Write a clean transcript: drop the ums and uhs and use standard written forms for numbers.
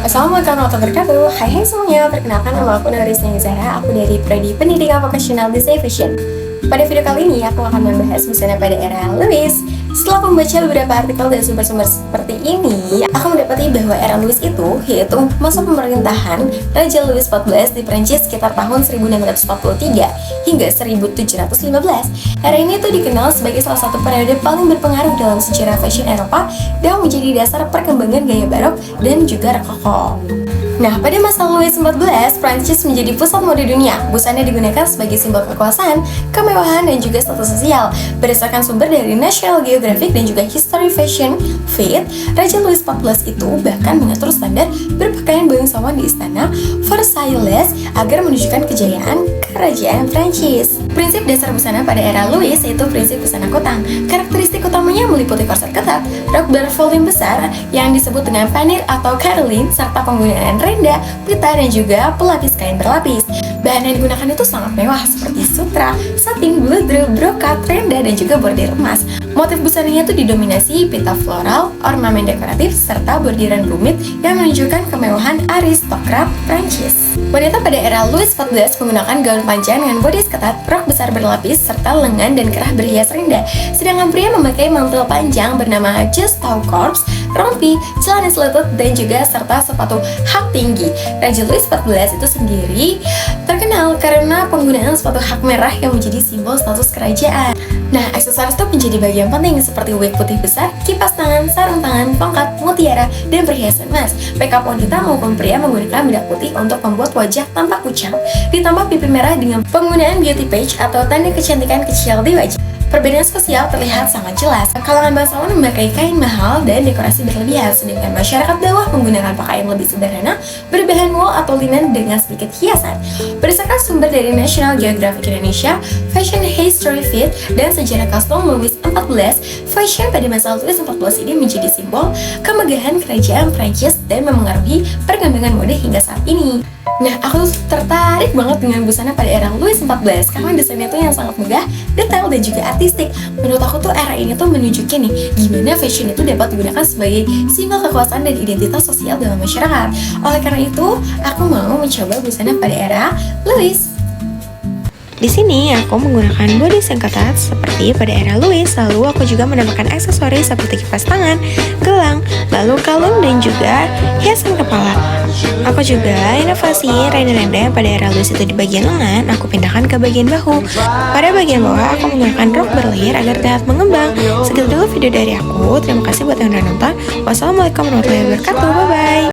Assalamualaikum warahmatullahi wabarakatuh. Hai semuanya, perkenalkan nama aku Narisnya Zara. Aku dari Prodi Pendidikan Vocational Design Fashion. Pada video kali ini aku akan membahas busana pada era Louis. Setelah membaca beberapa artikel dan sumber-sumber seperti ini, aku mendapati bahwa era Louis itu yaitu masa pemerintahan Raja Louis XIV di Prancis sekitar tahun 1643 hingga 1715. Era ini tuh dikenal sebagai salah satu periode paling berpengaruh dalam sejarah fashion Eropa dan menjadi dasar perkembangan gaya barok dan juga rokoko. Nah, pada masa Louis XIV, Prancis menjadi pusat mode dunia. Busana digunakan sebagai simbol kekuasaan, kemewahan, dan juga status sosial. Berdasarkan sumber dari National Geographic dan juga History Fashion Feed, Raja Louis XIV itu bahkan mengatur standar berpakaian bangsawan di istana Versailles agar menunjukkan kejayaan kerajaan Prancis. Prinsip dasar busana pada era Louis yaitu prinsip busana kotang. Karakteristik utamanya meliputi korset ketat, rok bervolume besar yang disebut dengan panir atau caroline, serta penggunaan renda, pita, dan juga pelapis kain berlapis. Bahan yang digunakan itu sangat mewah seperti sutra, satin, bluedril, brokat, renda, dan juga bordir emas. Motif busananya itu didominasi pita floral, ornamen dekoratif, serta bordiran rumit yang menunjukkan kemewahan aristokrat Prancis. Wanita pada era Louis XIV menggunakan gaun panjang dengan bodies ketat, rok besar berlapis, serta lengan dan kerah berhias renda. Sedangkan pria memakai mantel panjang bernama justau corps, rompi, celana selutut, dan juga serta sepatu hak tinggi. Raja Louis XIV itu sendiri terkenal karena penggunaan sepatu hak merah yang menjadi simbol status kerajaan. Nah, aksesoris itu menjadi bagian penting seperti wig putih besar, kipas tangan, sarung tangan, tongkat, mutiara, dan perhiasan emas. Makeup wanita maupun pria menggunakan bedak putih untuk membuat wajah tampak kucang, ditambah pipi merah dengan penggunaan beauty patch atau tanda kecantikan kecil di wajah. Perbedaan sosial terlihat sangat jelas. Kalangan bangsawan memakai kain mahal dan dekorasi berlebihan, sedangkan masyarakat bawah menggunakan pakaian lebih sederhana, berbahan wool atau linen dengan sedikit hiasan. Berdasarkan sumber dari National Geographic Indonesia, Fashion History Feed, dan sejarah custom Louis XIV, fashion pada masa Louis XIV ini menjadi simbol kemegahan kerajaan Prancis dan memengaruhi perkembangan mode hingga saat ini. Nah, aku tertarik banget dengan busana pada era Louis XIV karena desainnya tuh yang sangat megah, detail, dan juga artistik. Menurut aku tuh era ini tuh menunjukkan nih gimana fashion itu dapat digunakan sebagai simbol kekuasaan dan identitas sosial dalam masyarakat. Oleh karena itu, aku mau mencoba busana pada era Louis. Di sini aku menggunakan bodies yang ketat seperti pada era Louis, lalu aku juga menambahkan aksesoris seperti kipas tangan, gelang, lalu kalung, dan juga hiasan kepala. Aku juga inovasi renda-renda yang pada era Louis itu di bagian lengan, aku pindahkan ke bagian bahu. Pada bagian bawah aku menggunakan rok berlayar agar terlihat mengembang. Segitu dulu video dari aku, terima kasih buat yang udah nonton. Wassalamualaikum warahmatullahi wabarakatuh, bye-bye.